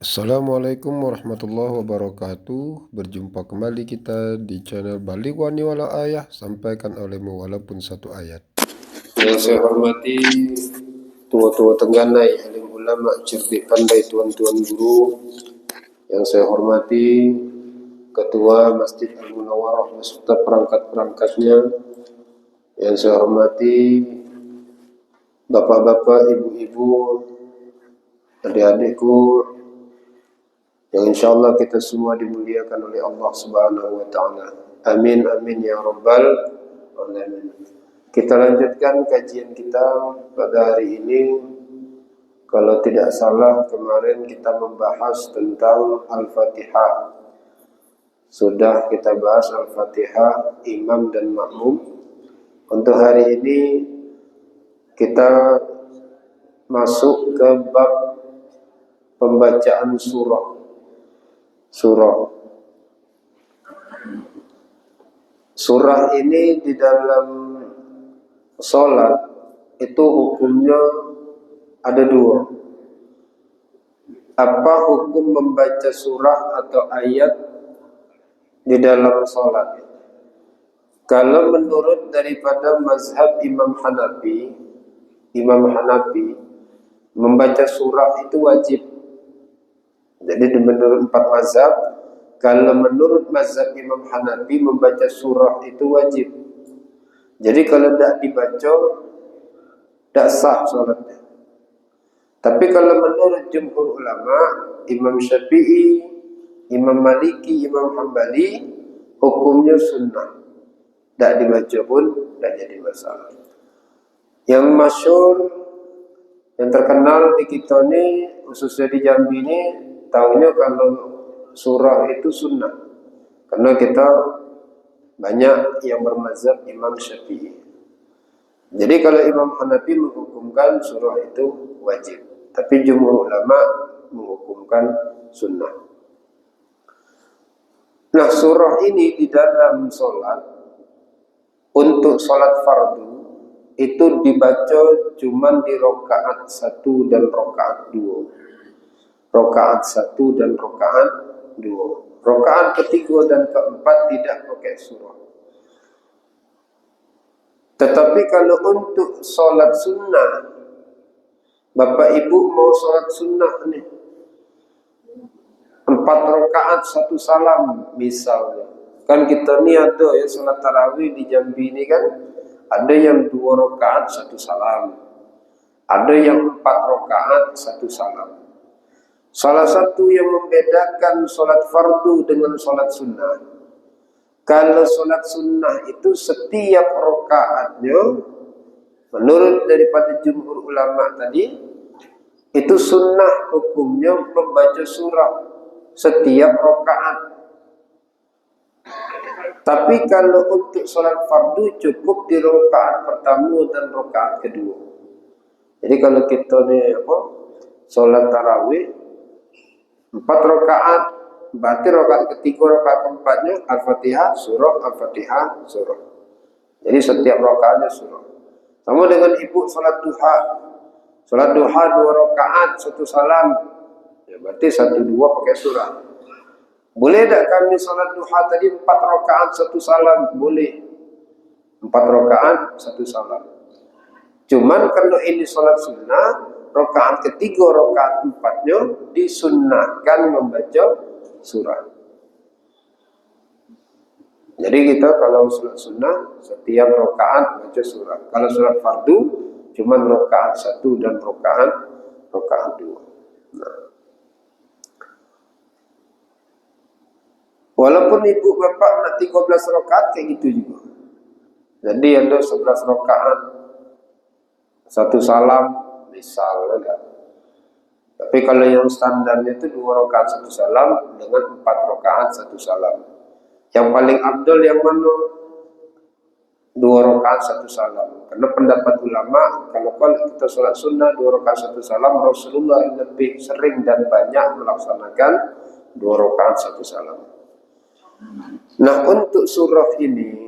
Assalamualaikum warahmatullahi wabarakatuh. Berjumpa kembali kita di channel Balighwani Wala Ayah, sampaikan olehmu walaupun satu ayat. Yang saya hormati tua-tua Tengganai, alim ulama, cerdik pandai, tuan-tuan guru. Yang saya hormati Ketua Masjid Al-Munawwarah beserta perangkat-perangkatnya. Yang saya hormati bapak-bapak, ibu-ibu, adik-adikku, yang insyaallah kita semua dimuliakan oleh Allah Subhanahu wa taala. Amin amin ya rabbal alamin. Kita lanjutkan kajian kita pada hari ini. Kalau tidak salah kemarin kita membahas tentang Al-Fatihah. Sudah kita bahas Al-Fatihah, imam dan makmum. Untuk hari ini kita masuk ke bab pembacaan surah. Surah ini di dalam sholat itu hukumnya ada dua. Apa hukum membaca surah atau ayat di dalam sholat? Kalau menurut daripada mazhab Imam Hanafi, membaca surah itu wajib. Jadi menurut 4 mazhab, kalau menurut mazhab Imam Hanafi membaca surah itu wajib. Jadi kalau tidak dibaca, tidak sah sholatnya. Tapi kalau menurut jumhur ulama, Imam Syafi'i, Imam Maliki, Imam Hambali, hukumnya sunnah. Tidak dibaca pun tidak jadi masalah. Yang masyhur, yang terkenal di kita ini, khususnya di Jambi ini, tahunya kalau surah itu sunnah. Karena kita banyak yang bermazhab Imam Syafi'i. Jadi kalau Imam Hanafi menghukumkan surah itu wajib, tapi jumhur ulama menghukumkan sunnah. Nah, surah ini di dalam sholat, untuk sholat fardu itu dibaca cuma di rakaat 1 dan rakaat 2. Rakaat 1 dan rakaat 2. Rakaat ketiga dan keempat tidak pakai surah. Tetapi kalau untuk sholat sunnah, bapak ibu mau sholat sunnah nih, 4 rakaat 1 salam misalnya. Kan kita ni ada ya sholat tarawih di Jambi ini kan, ada yang 2 rakaat 1 salam, ada yang 4 rakaat 1 salam. Salah satu yang membedakan sholat fardu dengan sholat sunnah, kalau sholat sunnah itu setiap rakaatnya, menurut daripada jumhur ulama tadi, itu sunnah hukumnya membaca surah setiap rakaat. Tapi kalau untuk sholat fardu cukup di rakaat pertama dan rakaat kedua. Jadi kalau kita ni sholat tarawih 4 rakaat, berarti rakaat ketiga, rakaat keempatnya Al-Fatihah, surah, Al-Fatihah, surah. Jadi setiap rakaatnya surah. Sama dengan ibu sholat duha. Sholat duha 2 rakaat, 1 salam. Ya, berarti 1, 2 pakai surah. Boleh tak kami sholat duha tadi 4 rakaat 1 salam? Boleh. 4 rakaat 1 salam. Cuman kalau ini sholat sunnah, rakaat ketiga, rakaat empatnya disunnahkan membaca surah. Jadi kita kalau sholat sunnah setiap rakaat baca surah. Kalau sholat fardu cuman rakaat 1 dan rakaat 2. Nah. Walaupun ibu bapak nak 13 rakaat kayak gitu juga. Jadi ada 11 rakaat 1 salam misalnya. Tapi kalau yang standarnya itu 2 rakaat 1 salam dengan 4 rakaat 1 salam. Yang paling abdul yang mana? 2 rakaat 1 salam. Karena pendapat ulama, kalau kita sholat sunnah 2 rakaat 1 salam, Rasulullah lebih sering dan banyak melaksanakan 2 rakaat 1 salam. Nah, untuk surah ini,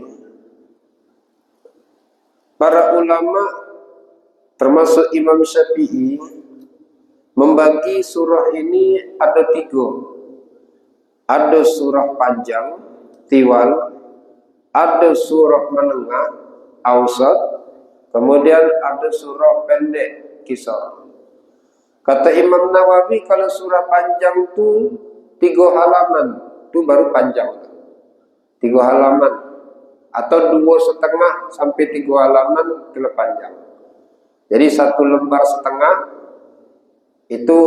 para ulama termasuk Imam Syafi'i membagi surah ini ada 3. Ada surah panjang, tiwal, ada surah menengah, ausat, kemudian ada surah pendek, kisar. Kata Imam Nawawi, kalau surah panjang itu 3 halaman, itu baru panjang. 3 halaman atau 2,5 sampai 3 halaman itu panjang. Jadi 1 lembar setengah itu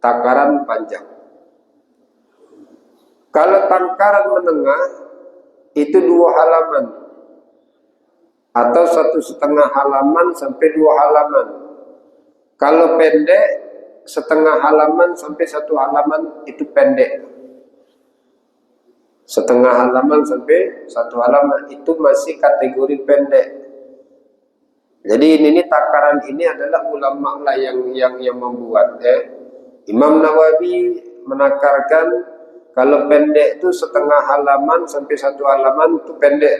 takaran panjang. Kalau takaran menengah itu 2 halaman atau 1,5 halaman sampai 2 halaman. Kalau pendek, setengah halaman sampai 1 halaman itu pendek. Setengah halaman sampai 1 halaman itu masih kategori pendek. Jadi ini takaran ini adalah ulama lah yang membuat. Imam Nawawi menakarkan kalau pendek itu setengah halaman sampai 1 halaman itu pendek.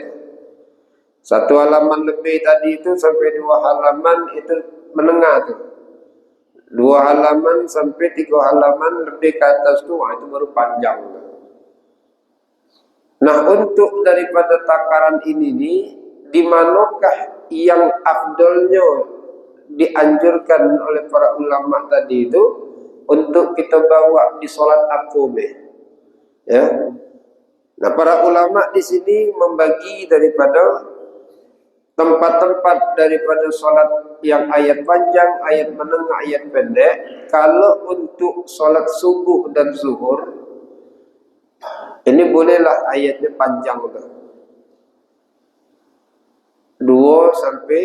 1 halaman lebih tadi itu sampai 2 halaman itu menengah tuh. 2 halaman sampai 3 halaman lebih ke atas tuh, itu baru panjang. Nah, untuk daripada takaran ini nih, di manakah yang afdolnya dianjurkan oleh para ulama tadi itu untuk kita bawa di sholat akobeh? Ya. Nah, para ulama di sini membagi daripada tempat-tempat daripada sholat yang ayat panjang, ayat menengah, ayat pendek. Kalau untuk sholat subuh dan zuhur, ini bolehlah ayatnya panjang, 2 sampai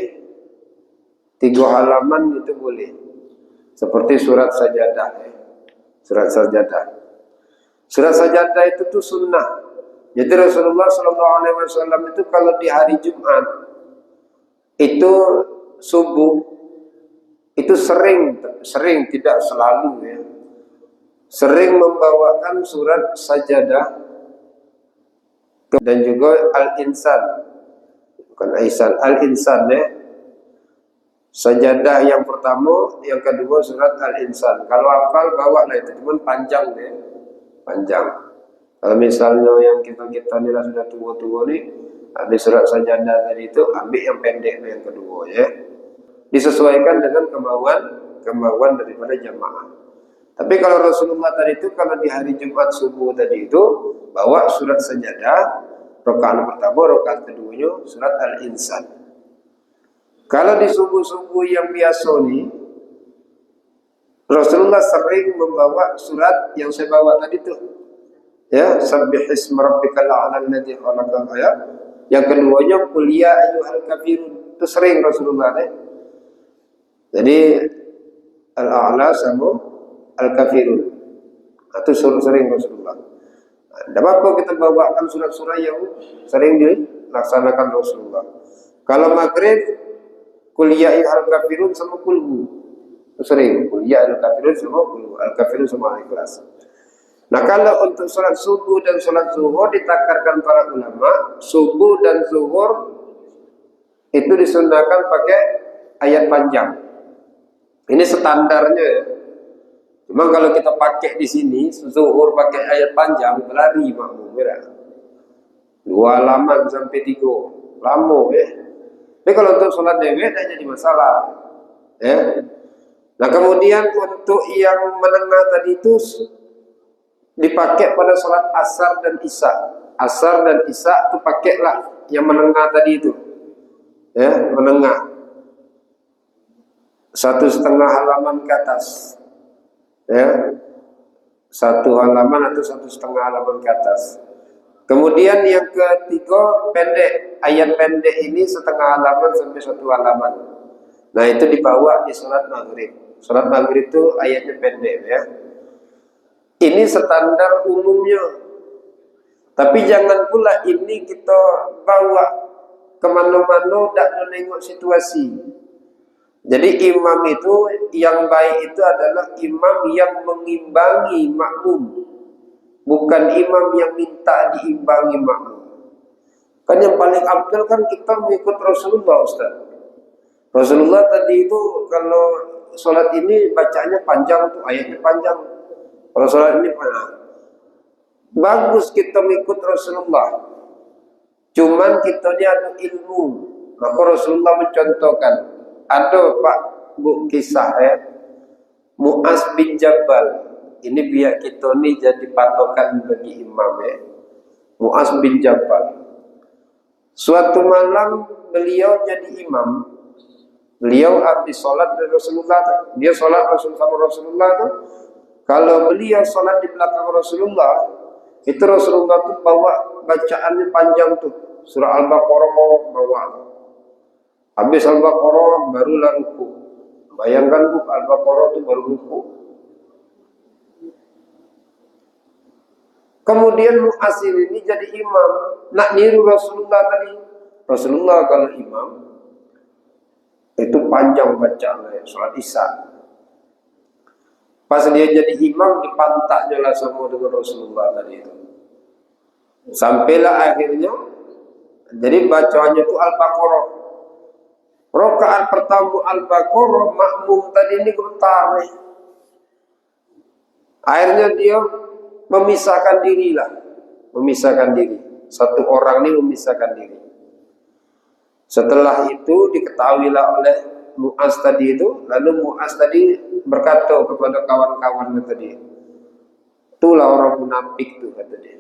3 halaman itu boleh. Seperti surat sajadah. Surat sajadah. Surat sajadah itu tuh sunnah. Jadi Rasulullah SAW itu kalau di hari Jumat itu subuh itu sering tidak selalu ya, sering membawakan surat sajadah dan juga Al-Insan, bukan Aisan, Al-Insan ya. Sajadah yang pertama, yang kedua surat Al-Insan. Kalau hafal bawa lah itu, cuman panjang ya, panjang. Kalau misalnya yang kita ni lah sudah tua-tua ni, habis surat sajadah tadi itu ambil yang pendek yang kedua ya. Disesuaikan dengan kemauan daripada jamaah. Tapi kalau Rasulullah tadi itu kalau di hari Jumat subuh tadi itu bawa surat sajadah, rakaat pertama, rakaat keduanya surat Al-Insan. Kalau di subuh-subuh yang biasa nih, Rasulullah sering membawa surat yang saya bawa tadi itu. Ya, sabbihisma rabbikal a'la alladzi khalaqa ya. Yang keduanya qul ya ayyuhal kafirun. Itu sering Rasulullah ya. Jadi al-a'la sama al-kafirun. Itu sering Rasulullah. Tidak apa-apa kita bawakan surat-surat yang sering dilaksanakan Rasulullah. Kalau maghrib qul ya ayyuhal kafirun sama qul. Itu sering qul ya ayyuhal kafirun sama qul. Al-kafirun sama al-ikhlas. Nah, kalau untuk sholat subuh dan sholat zuhur ditakarkan para ulama, subuh dan zuhur itu disunahkan pakai ayat panjang. Ini standarnya ya. Cuma kalau kita pakai di sini, zuhur pakai ayat panjang, berlari makmum ya. 2 halaman sampai 3, lama ya. Tapi kalau untuk sholat dewek tidak jadi masalah. Ya. Nah, kemudian untuk yang menengah tadi itu dipakai pada sholat asar dan isya. Asar dan isya itu pakailah yang menengah tadi itu. Ya, menengah. 1,5 halaman ke atas. Ya. 1 halaman atau 1,5 halaman ke atas. Kemudian yang ketiga pendek. Ayat pendek ini 1/2 halaman sampai 1 halaman. Nah, itu dibawa di sholat maghrib. Sholat maghrib itu ayatnya pendek ya. Ini standar umumnya. Tapi jangan pula ini kita bawa kemana-mana tak nengok situasi. Jadi imam itu yang baik itu adalah imam yang mengimbangi makmum, bukan imam yang minta diimbangi makmum. Kan yang paling afdal kan kita mengikut Rasulullah, Ustaz. Rasulullah tadi itu kalau sholat ini bacanya panjang tuh, ayatnya panjang. Kalau sholat ini bagus kita mengikut Rasulullah. Cuman kita ini ada ilmu. Maka Rasulullah mencontohkan. Ada Pak Bu kisah Mu'az bin Jabal. Ini biar kita ini jadi patokan bagi imam Mu'az bin Jabal. Suatu malam beliau jadi imam. Beliau habis sholat dari Rasulullah. Dia sholat sama Rasulullah itu. Kalau beliau sholat di belakang Rasulullah, itu Rasulullah itu bawa bacaannya panjang tuh. Surah Al-Baqarah bawa. Habis Al-Baqarah barulah ruku. Bayangkan Bu, Al-Baqarah itu baru ruku. Kemudian Mu'az ini jadi imam. Nak niru Rasulullah tadi. Rasulullah kalau imam itu panjang bacaannya, sholat Isya. Pas dia jadi imam dipantaknya lah sama dengan Rasulullah tadi itu. Sampailah akhirnya jadi bacaannya itu Al-Baqarah. Rakaat pertama Al-Baqarah, makmum tadi ini gemetar. Akhirnya dia memisahkan diri lah. Memisahkan diri. Satu orang ini memisahkan diri. Setelah itu diketahuilah oleh Mu'az tadi itu. Lalu Mu'az tadi berkata kepada kawan-kawannya tadi, itulah orang munafik tuh, kata dia.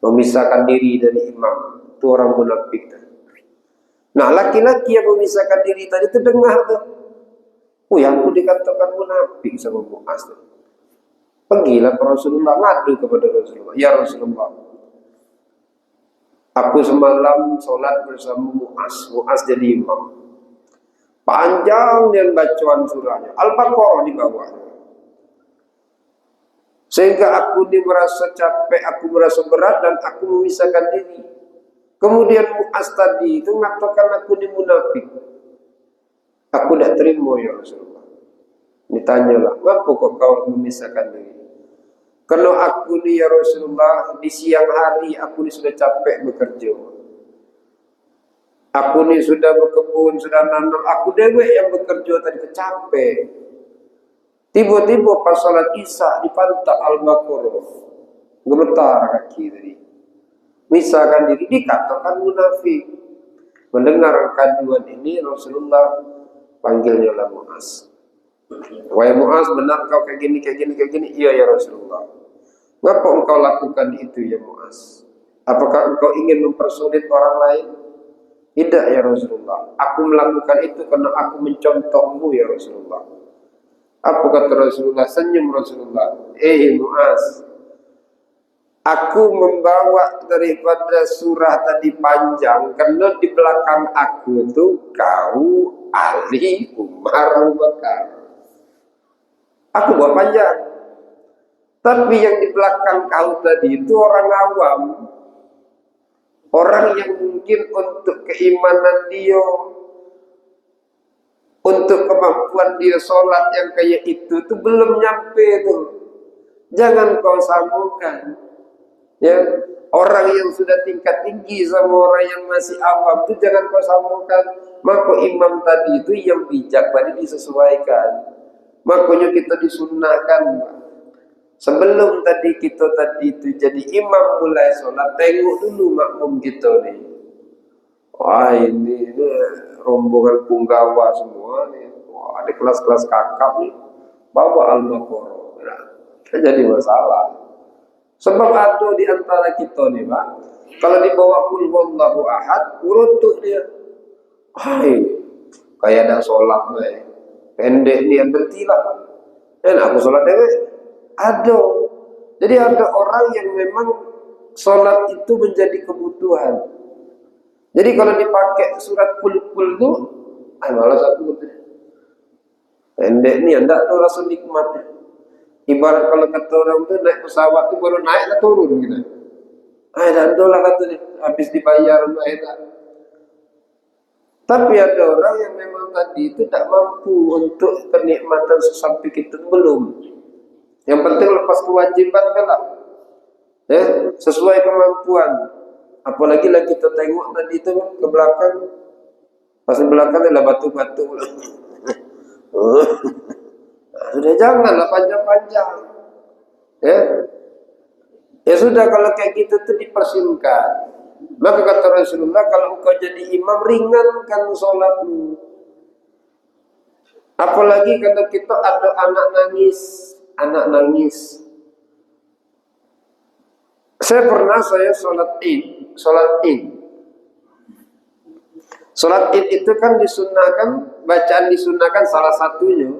Memisahkan diri dari imam. Itu orang munafik tuh. Nah, laki-laki yang memisahkan diri tadi itu dengar tuh. Oh, yang aku dikatakan munafik sama Mu'az tuh. Pergilah ke Rasulullah, ngadu kepada Rasulullah. Ya Rasulullah, aku semalam sholat bersama Mu'az. Mu'az jadi imam. Panjang dan bacaan surahnya. Al-Baqarah di bawahnya. Sehingga aku ini merasa capek, aku merasa berat dan aku memisahkan diri. Kemudian Mu'az tadi itu mengatakan aku ini munafik. Aku tidak terima ya Rasulullah. Ditanyalah, kenapa kok kau memisahkan diri? Karena aku ini ya Rasulullah, di siang hari aku ini sudah capek bekerja. Aku ini sudah berkebun, sudah nanam. Aku dewek yang bekerja tadi kecapek. Tiba-tiba pas salat Isya dipantak Al-Baqarah. Gemetar kaki tadi. Misalkan diri dikatakan munafik. Mendengar kaduan ini Rasulullah panggilnya lah Mu'az. Wahai Mu'az, benar kau kayak gini, kayak gini, kayak gini? Iya ya Rasulullah. Ngapa engkau lakukan itu ya Mu'az? Apakah engkau ingin mempersulit orang lain? Tidak ya Rasulullah. Aku melakukan itu karena aku mencontohmu ya Rasulullah. Apa kata Rasulullah? Senyum Rasulullah. Mu'az, aku membawa daripada surah tadi panjang karena di belakang aku itu kau, Ali, Umar, Abu Bakar. Aku bawa panjang. Tapi yang di belakang kau tadi itu orang awam. Orang yang mungkin untuk keimanan dia, untuk kemampuan dia sholat yang kayak itu belum nyampe tuh. Jangan kau samakan. Ya, orang yang sudah tingkat tinggi sama orang yang masih awam itu jangan kau samakan. Maka imam tadi itu yang bijak tadi disesuaikan. Makanya kita disunnahkan, sebelum tadi kita tadi itu jadi imam mulai sholat, tengok dulu makmum kita nih. Wah ini rombongan punggawa semua nih. Wah ada kelas-kelas kakap nih. Bawa Al-Baqarah. Nah, jadi masalah. Sebab ada di antara kita nih Pak, kalau dibawa Qul Huwallahu Ahad, urutuk dia. Hai, kayak ada sholat nih. Pendek dia berhentilah. Dan aku sholat dewek. Ada. Jadi ada orang yang memang sholat itu menjadi kebutuhan. Jadi kalau dipakai surat kul-kul itu, malas aku betul. Pendek ni anda tu rasa nikmatnya. Ibarat kalau kata orang tu naik pesawat tu baru naik dah turun gitu. Dan tu lah katanya habis dibayar naik. Tapi ada orang yang memang tadi itu tak mampu untuk kenikmatan sesampai kita belum. Yang penting lepas kewajiban kan lah. Sesuai kemampuan. Apalagi lah kita tengok tadi itu ke belakang. Pas di belakang adalah batu-batu. Sudah janganlah panjang-panjang. Ya. Ya sudah kalau kayak gitu tuh dipersingkat. Maka kata Rasulullah, kalau engkau jadi imam ringankan sholatmu. Apalagi kalau kita ada anak nangis. Saya sholat id. Sholat id itu kan disunahkan, bacaan disunahkan salah satunya.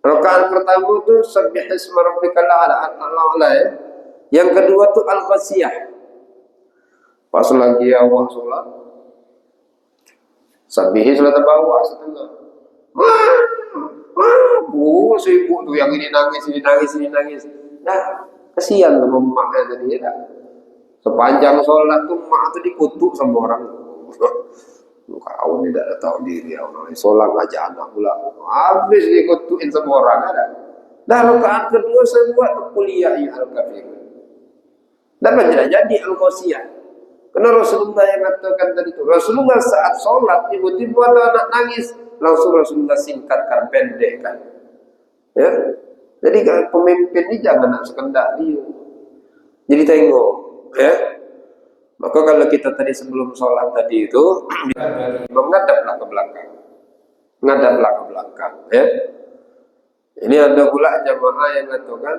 Rakaat pertama itu Subbihisma rabbikal a'la ya. Yang kedua tuh Al-Ghasyiyah. Pas lagi awal sholat, Subbihi sholat bawah setengah. Si ibu tuh yang ini nangis. Nah, kasihan sama emaknya tadi ya. Sepanjang sholat tuh emak tuh dikutuk sama orang. Kau tidak tahu diri, orang sholat aja anak pula. Habis dikutukin sama orang ada. Dah rakaat kedua saya buat kuliah ya al-kafir. Dan tidak jadi al-Ghasyiyah. Karena Rasulullah yang mengatakan tadi itu. Rasulullah saat sholat tiba-tiba ada anak nangis, langsung Rasulullah singkatkan, pendekkan. Ya, jadi pemimpin ini jangan sekendak dia. Jadi tengok, ya. Maka kalau kita tadi sebelum sholat tadi itu menghadaplah ke belakang, ya. Ini ada pula jamaah yang mengatakan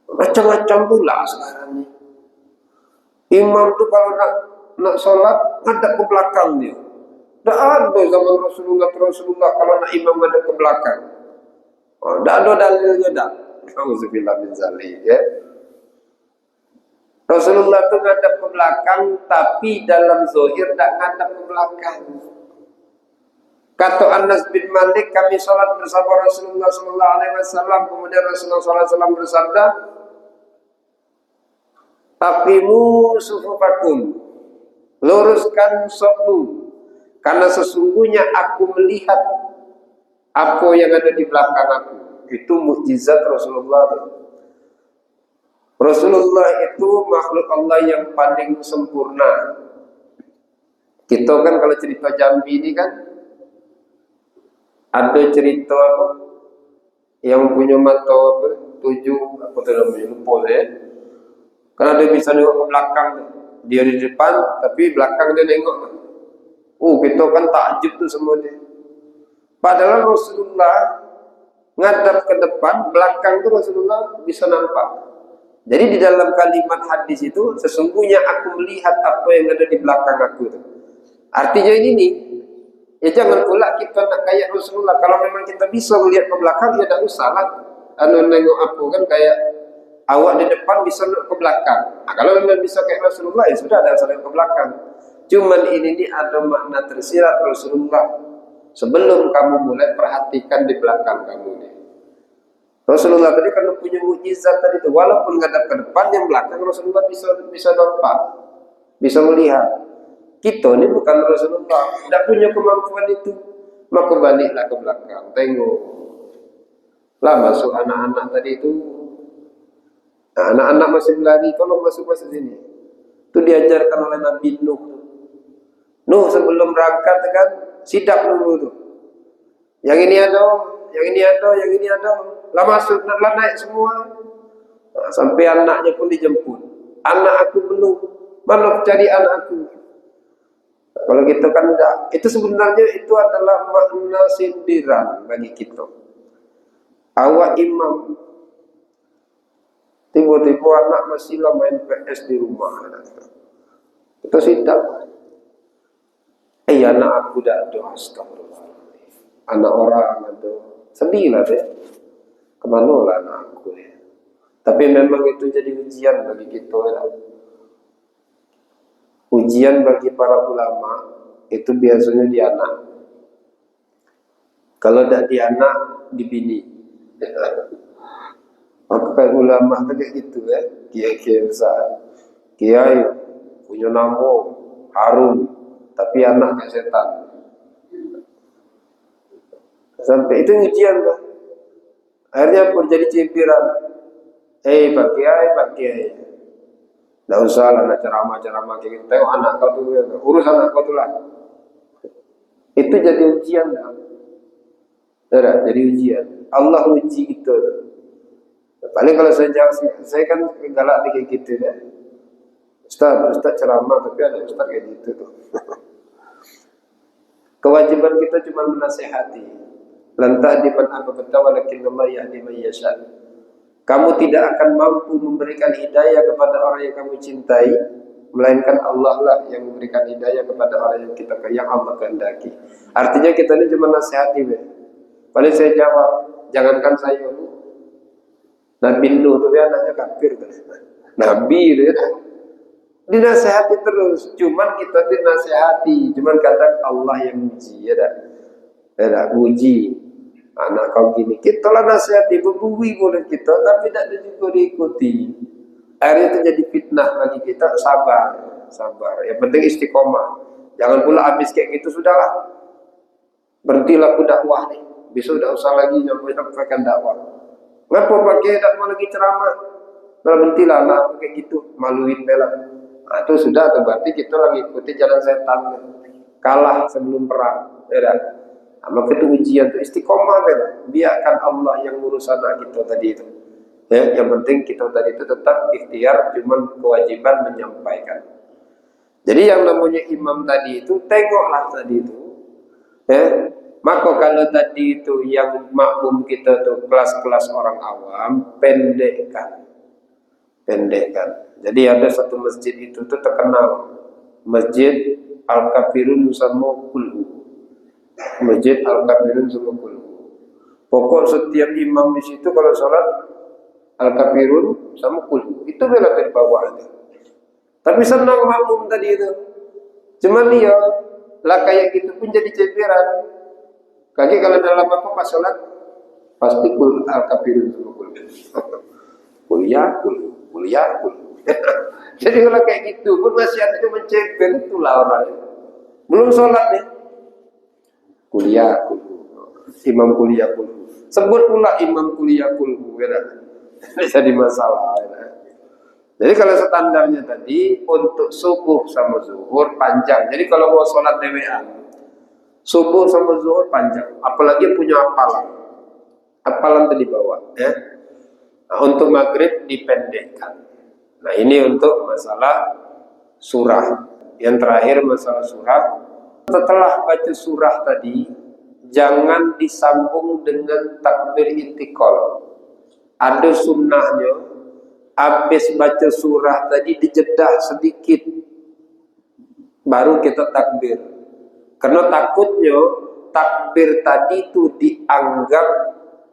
macam-macam pula sekarang ini. Imam tuh kalau nak sholat ngadap ke belakang dia. Tidak ada zaman Rasulullah kalau nak imam ngadap ke belakang. Tidak ada dalilnya dah. Auzubillah min zalik, ya. Rasulullah itu ngadap ke belakang, tapi dalam zahir tidak ngadap ke belakang. Kata Anas bin Malik, kami sholat bersama Rasulullah SAW, kemudian Rasulullah SAW bersabda, "Aqimu sufufakum, luruskan safmu, karena sesungguhnya aku melihat apa yang ada di belakang aku." Itu mukjizat Rasulullah. Rasulullah itu makhluk Allah yang paling sempurna. Kita kan kalau cerita Jambi ini kan ada cerita apa? Yang punya mata apa? 7 apa tu namanya? Lupa ya. Karena dia bisa nengok ke belakang, dia di depan, tapi belakang dia nengok. Kita kan takjub tu semua dia. Padahal Rasulullah ngadap ke depan, belakang tu Rasulullah bisa nampak. Jadi di dalam kalimat hadis itu, sesungguhnya aku melihat apa yang ada di belakang aku itu. Artinya ini nih, ya jangan pula kita nak kayak Rasulullah. Kalau memang kita bisa melihat ke belakang, ya tak usah lah. Nengok aku kan kayak awak di depan bisa nengok ke belakang. Nah, kalau memang bisa kayak Rasulullah, ya sudah ada nengok ke belakang. Cuman ini ada makna tersirat Rasulullah. Sebelum kamu mulai perhatikan di belakang kamu nih. Rasulullah tadi kan punya mukjizat tadi itu, walaupun ngadap ke depan, yang belakang Rasulullah bisa nampak, bisa melihat. Kita ini bukan Rasulullah, tidak punya kemampuan itu. Maka baliklah ke belakang, tengok. Lah masuk anak-anak tadi itu. Nah, anak-anak masih berlari, tolong masuk sini. Itu diajarkan oleh Nabi Nuh. Nuh sebelum berangkat kan sidak dulu tuh. Yang ini ada. Lah masuk, lah naik semua. Nah, sampai anaknya pun dijemput. Anak aku belum, mana cari anak aku. Nah, kalau kita kan enggak. Itu sebenarnya itu adalah makna sindiran bagi kita. Awak imam, tiba-tiba anak masih main PS di rumah. Itu sidak. Anak aku dah ada, astagfirullah. Anak orang ada. Sedih lah deh. Kemana lah anak aku ya. Tapi memang itu jadi ujian bagi kita ya. Ujian bagi para ulama itu biasanya di anak. Kalau tidak di anak, di bini. Maka ulama itu kayak gitu ya. Kiai-kiai besar, kiai punya nama harum, tapi anak kayak setan. Sampai itu ujian tuh. Akhirnya pun jadi cipiran. Pak Kiai. Tidak usah lah nak ceramah-ceramah kayak gitu. Tengok anak kau tu, urus anak kau tu lah. Itu jadi ujian dah. Jadi ujian. Allah uji kita. Paling kalau saya jawab, saya kan galak kayak gitu ya. Ustaz ceramah, tapi ada ustaz kayak gitu tuh. Kewajiban kita cuma menasehati. Lantah di man ahbabta walakin Allah yahdi man yasha. Kamu tidak akan mampu memberikan hidayah kepada orang yang kamu cintai, melainkan Allah lah yang memberikan hidayah kepada orang yang Allah kehendaki. Artinya kita ini cuma nasihati, paling saya jawab, jangankan saya, Nabi Nuh itu anaknya kafir, Nabi itu ya. Dinasihati terus, cuman kita dinasihati, cuman kata Allah yang uji, ya dah, uji anak kau gini, kita lah nasihati, berbui boleh kita, tapi tidak juga diikuti. Akhirnya itu jadi fitnah bagi kita. Sabar. Yang penting istiqomah. Jangan pula habis kayak gitu sudahlah. Berhentilah aku dakwah nih. Besok tidak usah lagi nyampaikan dakwah. Ngapa pakai dakwah lagi ceramah? Kalau berhentilah lah kayak gitu, maluin bela. Nah, itu sudah, berarti kita lagi ikuti jalan setan. Kalah sebelum perang. Ya dah. Maka itu ujian, itu istiqomah bela. Biarkan Allah yang ngurus anak kita tadi itu. Ya, yang penting kita tadi itu tetap ikhtiar, cuman kewajiban menyampaikan. Jadi yang namanya imam tadi itu, tengoklah tadi itu. Ya, maka kalau tadi itu yang makmum kita tuh kelas-kelas orang awam, pendekkan. Jadi ada satu masjid itu tuh terkenal, Masjid Al-Kafirun sama Kulhu. Masjid Al-Kafirun sama Kulhu. Pokok setiap imam di situ kalau sholat Al-Kafirun sama Kulhu. Itu bela dari bawah aja. Tapi senang makmum tadi itu. Cuman dia lah kayak gitu pun jadi ceperan. Kaki kalau dalam apa pas sholat pasti Al-Kafirun sama Kulhu. Kuliah. Jadi kalau kayak gitu pun masih ada yang menceper, itulah orangnya. Belum sholat nih. Kuliah. Imam kuliah Kulhu. Sebut pula imam kuliah Kulhu. Jadi masalah. Jadi kalau standarnya tadi untuk subuh sama zuhur panjang. Jadi kalau mau sholat dewean, subuh sama zuhur panjang. Apalagi punya hafalan tadi bawah. Ya. Nah, untuk maghrib dipendekkan. Nah ini untuk masalah surah. Yang terakhir masalah surah. Setelah baca surah tadi, jangan disambung dengan takbir intikal. Ada sunnahnya, habis baca surah tadi dijedah sedikit, baru kita takbir. Karena takutnya takbir tadi itu dianggap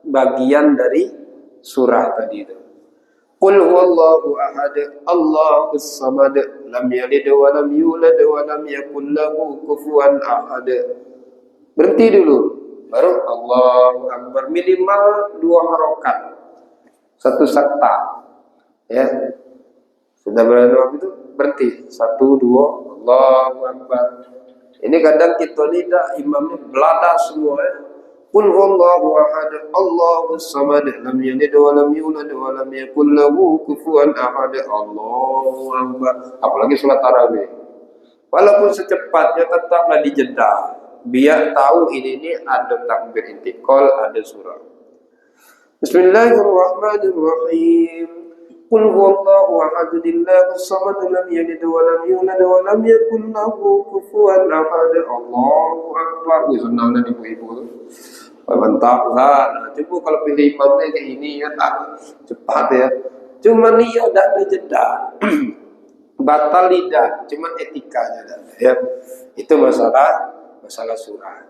bagian dari surah tadi itu. Qul huwallahu ahad, Allahus samad, lam yalid wa lam yulad wa lam yakul lahu kufuwan ahad. Berhenti dulu, baru Allahu Akbar, minimal 2 rakaat. 1 sakta. Ya. Sudah berapa itu? Berhenti. 1, 2, Allahu Akbar. Ini kadang kita tidak imamnya belada semua ya. Qul huwallahu ahad, Allahus samad, lam yalid wa lam yulad wa lam yakul lahu kufuwan ahad. Allahu Akbar. Apalagi salat tarawih. Walaupun secepatnya tetaplah dijeda. Biar tahu ini ada takbir intikal, ada surah. Bismillahirrahmanirrahim. Qul huwallahu ahad, Allahus samad, lam yalid wa lam yulad wa lam yakul lahu kufuwan ahad. Allahu Akbar. Wih, senang dan ibu-ibu. Mantap lah. Nah, coba kalau pilih imamnya kayak ini kan cepat ya. Cuma dia tidak ada jeda. Batal lidah, cuma etikanya ya. Itu masalah surah.